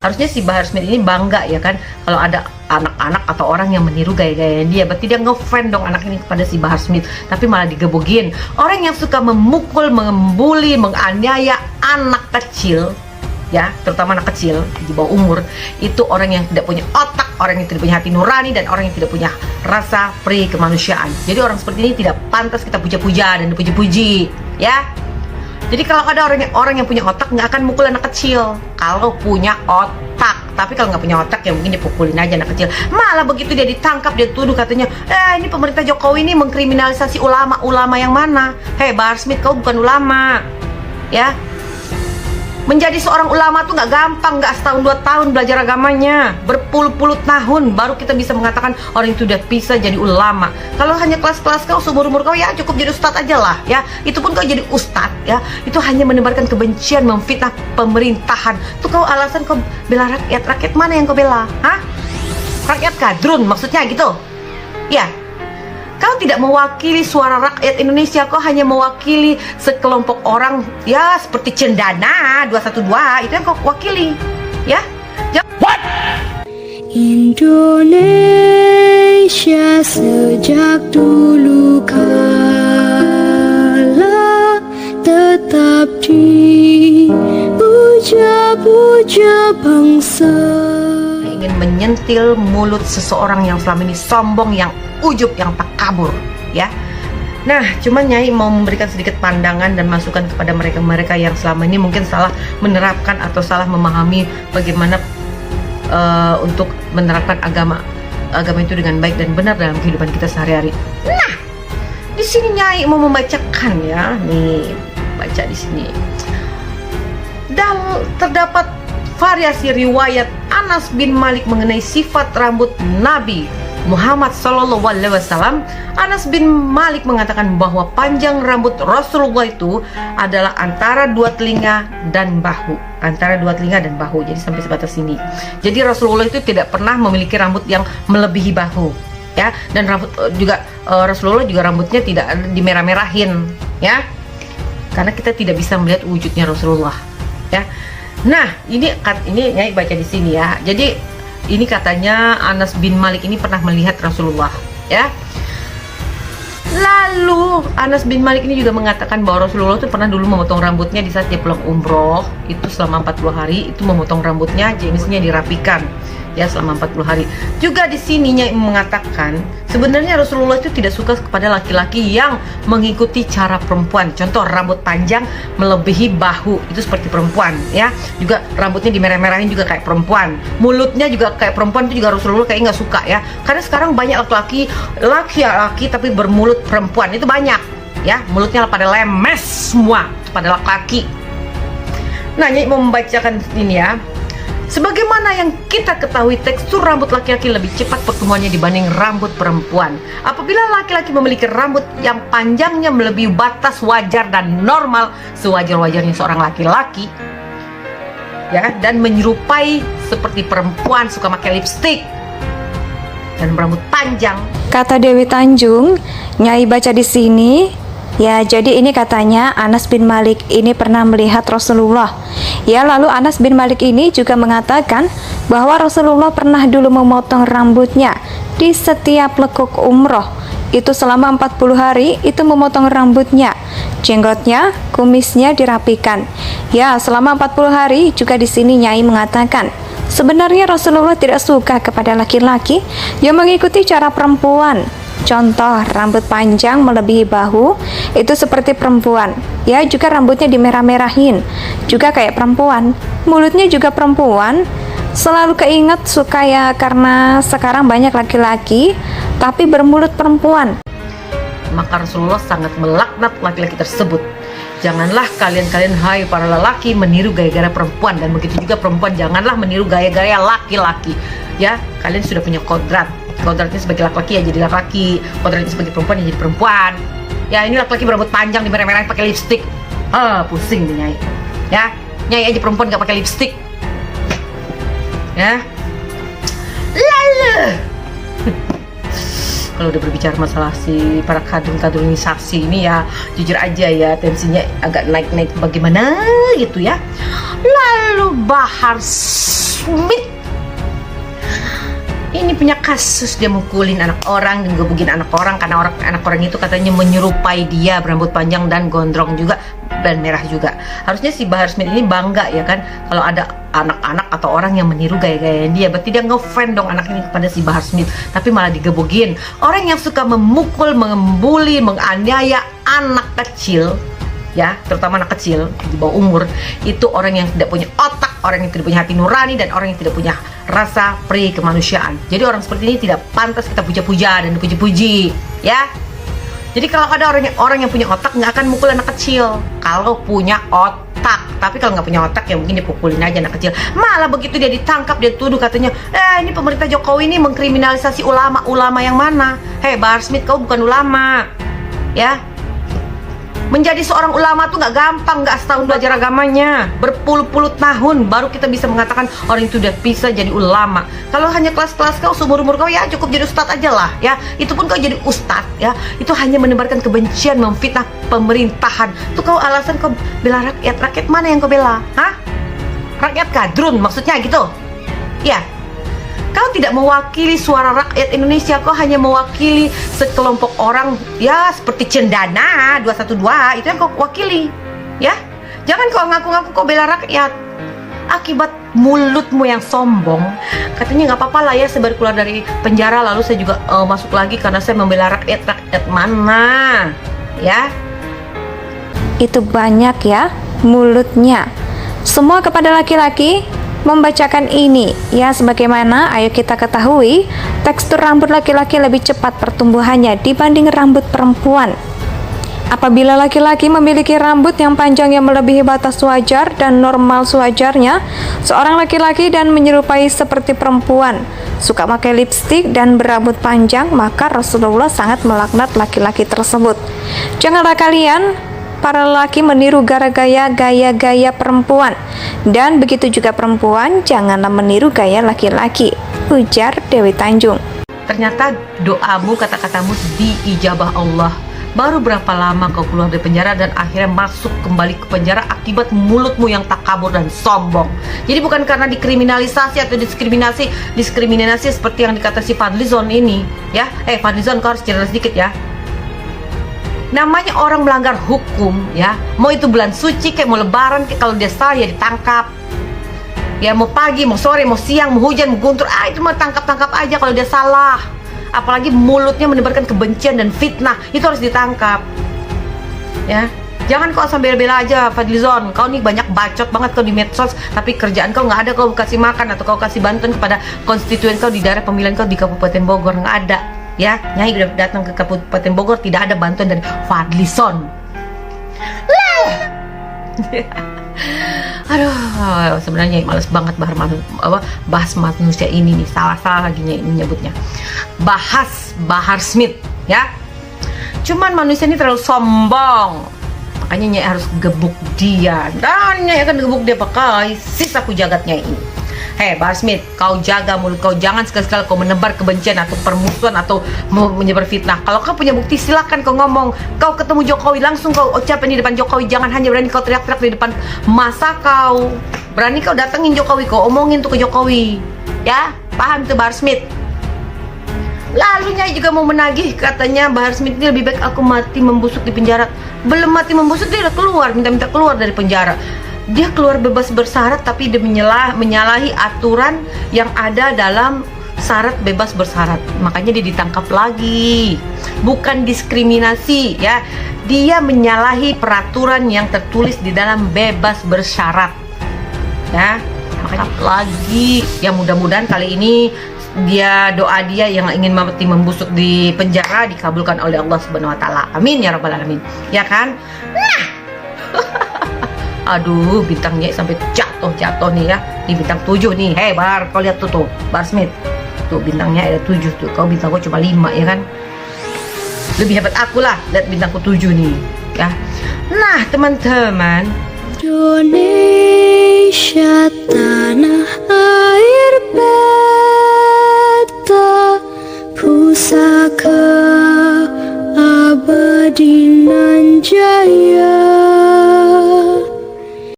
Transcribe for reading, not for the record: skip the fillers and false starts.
Harusnya si Bahar Smith ini bangga ya kan, kalau ada anak-anak atau orang yang meniru gaya-gaya dia. Berarti dia ngefan dong anak ini kepada si Bahar Smith, tapi malah digebugin. Orang yang suka memukul, membuli, menganiaya anak kecil, ya, terutama anak kecil di bawah umur, itu orang yang tidak punya otak, orang yang tidak punya hati nurani, dan orang yang tidak punya rasa pri kemanusiaan. Jadi orang seperti ini tidak pantas kita puja-puja dan dipuji-puji, ya. Jadi kalau ada orang yang punya otak nggak akan mukul anak kecil kalau punya otak. Tapi kalau nggak punya otak ya mungkin dipukulin aja anak kecil. Malah begitu dia ditangkap, dia tuduh katanya, ini pemerintah Jokowi ini mengkriminalisasi ulama. Ulama yang mana? Hei Bahar Smith, kau bukan ulama, ya. Menjadi seorang ulama tuh nggak gampang, nggak setahun 2 tahun belajar agamanya, berpuluh-puluh tahun baru kita bisa mengatakan orang itu udah bisa jadi ulama. Kalau hanya kelas-kelas kau seumur-umur kau, ya cukup jadi ustadz aja lah, ya. Itu pun kau jadi ustadz, ya, itu hanya menebarkan kebencian, memfitnah pemerintahan. Itu kau alasan kau bela rakyat. Rakyat mana yang kau bela? Hah? Rakyat kadrun maksudnya gitu? Ya. Kau tidak mewakili suara rakyat Indonesia, kau hanya mewakili sekelompok orang, ya, seperti Cendana 212, itu yang kau wakili, ya. What? Indonesia sejak dulu kala tetap dipuja-puja bangsa. Ingin menyentil mulut seseorang yang selama ini sombong, yang ujub, yang takabur, ya. Nah, cuman Nyai mau memberikan sedikit pandangan dan masukan kepada mereka-mereka yang selama ini mungkin salah menerapkan atau salah memahami bagaimana untuk menerapkan agama itu dengan baik dan benar dalam kehidupan kita sehari-hari. Nah, di sini Nyai mau membacakan, ya, nih, baca di sini. Dan terdapat variasi riwayat Anas bin Malik mengenai sifat rambut Nabi Muhammad SAW. Anas bin Malik mengatakan bahwa panjang rambut Rasulullah itu adalah antara 2 telinga dan bahu. Antara 2 telinga dan bahu, jadi sampai sebatas sini. Jadi Rasulullah itu tidak pernah memiliki rambut yang melebihi bahu, ya. Dan rambut juga Rasulullah juga rambutnya tidak dimerah-merahin, ya. Karena kita tidak bisa melihat wujudnya Rasulullah, ya. Nah, ini Nyai baca di sini, ya. Jadi ini katanya Anas bin Malik ini pernah melihat Rasulullah, ya. Lalu Anas bin Malik ini juga mengatakan bahwa Rasulullah itu pernah dulu memotong rambutnya di saat dia pulang umroh. Itu selama 40 hari itu memotong rambutnya, jenisnya dirapikan, ya, selama 40 hari. Juga di sininya mengatakan sebenarnya Rasulullah itu tidak suka kepada laki-laki yang mengikuti cara perempuan. Contoh, rambut panjang melebihi bahu, itu seperti perempuan, ya. Juga rambutnya dimerah-merahin juga kayak perempuan. Mulutnya juga kayak perempuan, itu juga Rasulullah kayak nggak suka, ya. Karena sekarang banyak laki-laki tapi bermulut perempuan, itu banyak, ya. Mulutnya pada lemes semua pada laki-laki. Nah, Nyai mau membacakan ini, ya. Sebagaimana yang kita ketahui, tekstur rambut laki-laki lebih cepat pertumbuhannya dibanding rambut perempuan. Apabila laki-laki memiliki rambut yang panjangnya melebihi batas wajar dan normal sewajar-wajarnya seorang laki-laki, ya, dan menyerupai seperti perempuan, suka pakai lipstik dan berambut panjang. Kata Dewi Tanjung, Nyai baca di sini. Ya, jadi ini katanya Anas bin Malik ini pernah melihat Rasulullah. Ya, lalu Anas bin Malik ini juga mengatakan bahwa Rasulullah pernah dulu memotong rambutnya di setiap lekuk umroh. Itu selama 40 hari itu memotong rambutnya, jenggotnya, kumisnya dirapikan. Ya, selama 40 hari juga di sini Nyai mengatakan sebenarnya Rasulullah tidak suka kepada laki-laki yang mengikuti cara perempuan. Contoh, rambut panjang melebihi bahu itu seperti perempuan, ya. Juga rambutnya dimerah-merahin juga kayak perempuan. Mulutnya juga perempuan. Selalu keinget suka, ya, karena sekarang banyak laki-laki tapi bermulut perempuan. Maka Rasulullah sangat melaknat laki-laki tersebut. Janganlah kalian hai para lelaki meniru gaya-gaya perempuan, dan begitu juga perempuan janganlah meniru gaya-gaya laki-laki, ya. Kalian sudah punya kodratnya sebagai laki-laki ya jadi laki-laki, kodratnya sebagai perempuan ya jadi perempuan. Ya, ini laki-laki berambut panjang dimerah-merahin pakai lipstik. Pusing nih Nyai. Ya, Nyai aja perempuan gak pakai lipstik. Ya. Lalu kalau udah berbicara masalah si para kaderisasi ini, ya, jujur aja ya, tensinya agak naik-naik bagaimana gitu, ya. Lalu Bahar Smith ini punya kasus dia mukulin anak orang dan gebugin anak orang karena anak orang itu katanya menyerupai dia, berambut panjang dan gondrong juga dan merah juga. Harusnya si Bahar Smith ini bangga ya kan kalau ada anak-anak atau orang yang meniru gaya-gaya dia. Berarti dia ngefriend dong anak ini kepada si Bahar Smith, tapi malah digebugin. Orang yang suka memukul, membuli, menganiaya anak kecil ya, terutama anak kecil di bawah umur, itu orang yang tidak punya otak, orang yang tidak punya hati nurani, dan orang yang tidak punya rasa pri kemanusiaan. Jadi orang seperti ini tidak pantas kita puja-puja dan dipuji-puji ya. Jadi kalau ada orang yang punya otak nggak akan mukul anak kecil kalau punya otak. Tapi kalau nggak punya otak ya mungkin dipukulin aja anak kecil. Malah begitu dia ditangkap, dia tuduh katanya, ini pemerintah Jokowi ini mengkriminalisasi ulama. Ulama yang mana? Hei Bahar Smith, kau bukan ulama ya. Menjadi seorang ulama tuh nggak gampang, nggak setahun belajar agamanya, berpuluh-puluh tahun baru kita bisa mengatakan orang itu udah bisa jadi ulama. Kalau hanya kelas-kelas kau, seumur-umur kau ya cukup jadi ustadz aja lah ya. Itu pun kau jadi ustadz ya, itu hanya menebarkan kebencian, memfitnah pemerintahan. Itu kau alasan kau bela rakyat. Rakyat mana yang kau bela? Hah? Rakyat kadrun maksudnya gitu? Ya. Kau tidak mewakili suara rakyat Indonesia, kau hanya mewakili sekelompok orang ya seperti Cendana 212, itu yang kau wakili ya. Jangan kau ngaku-ngaku kau bela rakyat. Akibat mulutmu yang sombong, katanya nggak apa-apa lah ya saya baru keluar dari penjara lalu saya juga masuk lagi karena saya membela rakyat. Rakyat mana ya? Itu banyak ya mulutnya. Semua kepada laki-laki membacakan ini ya, sebagaimana ayo kita ketahui tekstur rambut laki-laki lebih cepat pertumbuhannya dibanding rambut perempuan. Apabila laki-laki memiliki rambut yang panjang yang melebihi batas wajar dan normal sewajarnya, seorang laki-laki dan menyerupai seperti perempuan, suka pakai lipstik dan berambut panjang, maka Rasulullah sangat melaknat laki-laki tersebut. Janganlah kalian para laki meniru gaya-gaya perempuan, dan begitu juga perempuan janganlah meniru gaya laki-laki, ujar Dewi Tanjung. Ternyata doamu, kata-katamu diijabah Allah. Baru berapa lama kau keluar dari penjara dan akhirnya masuk kembali ke penjara akibat mulutmu yang takabur dan sombong. Jadi bukan karena dikriminalisasi atau diskriminasi seperti yang dikata si Fadlizon ini ya. Fadlizon, kau harus cerdas sedikit ya. Namanya orang melanggar hukum ya, mau itu bulan suci kayak mau lebaran kayak, kalau dia salah ya ditangkap ya, mau pagi, mau sore, mau siang, mau hujan, mau guntur, itu mah tangkap aja kalau dia salah. Apalagi mulutnya menebarkan kebencian dan fitnah, itu harus ditangkap ya. Jangan kau asal bela-bela aja Fadlizon, kau nih banyak bacot banget kau di medsos, tapi kerjaan kau nggak ada, kau kasih makan atau kau kasih bantuan kepada konstituen kau di daerah pemilihan kau di Kabupaten Bogor, nggak ada ya. Nyai udah datang ke Kabupaten Bogor, tidak ada bantuan dari Fadlizon. Aduh, sebenarnya males banget bahas manusia ini nih. Salah lagi Nyai menyebutnya. Bahas Bahar Smith ya. Cuman manusia ini terlalu sombong, makanya Nyai harus gebuk dia. Dan Nyai akan gebuk dia pakai sisa jagatnya ini. Hei Bahar Smith, kau jaga mulut kau, jangan sekali-sekali kau menebar kebencian atau permusuhan atau menyebar fitnah. Kalau kau punya bukti silakan kau ngomong. Kau ketemu Jokowi langsung kau ucapin di depan Jokowi, jangan hanya berani kau teriak-teriak di depan masa kau. Berani kau datengin Jokowi, kau omongin tuh ke Jokowi ya. Paham tuh Bahar Smith? Lalu Nyai juga mau menagih, katanya Bahar Smith ini lebih baik aku mati membusuk di penjara. Belum mati membusuk dia udah keluar, minta keluar dari penjara. Dia keluar bebas bersyarat tapi dia menyalahi aturan yang ada dalam syarat bebas bersyarat. Makanya dia ditangkap lagi. Bukan diskriminasi ya. Dia menyalahi peraturan yang tertulis di dalam bebas bersyarat. Ya, makanya lagi. Ya mudah-mudahan kali ini doa dia yang ingin mati membusuk di penjara dikabulkan oleh Allah Subhanahu wa taala. Amin ya rabbal alamin. Ya kan? Nah. Aduh, bintangnya sampai jatuh nih ya. Di bintang 7 nih. Hei Bahar, kau lihat tuh Bahar Smith. Tuh bintangnya ada 7 tuh. Kau bintang kau cuma 5 ya kan. Lebih hebat aku lah. Lihat bintangku 7 nih ya. Nah teman-teman, Indonesia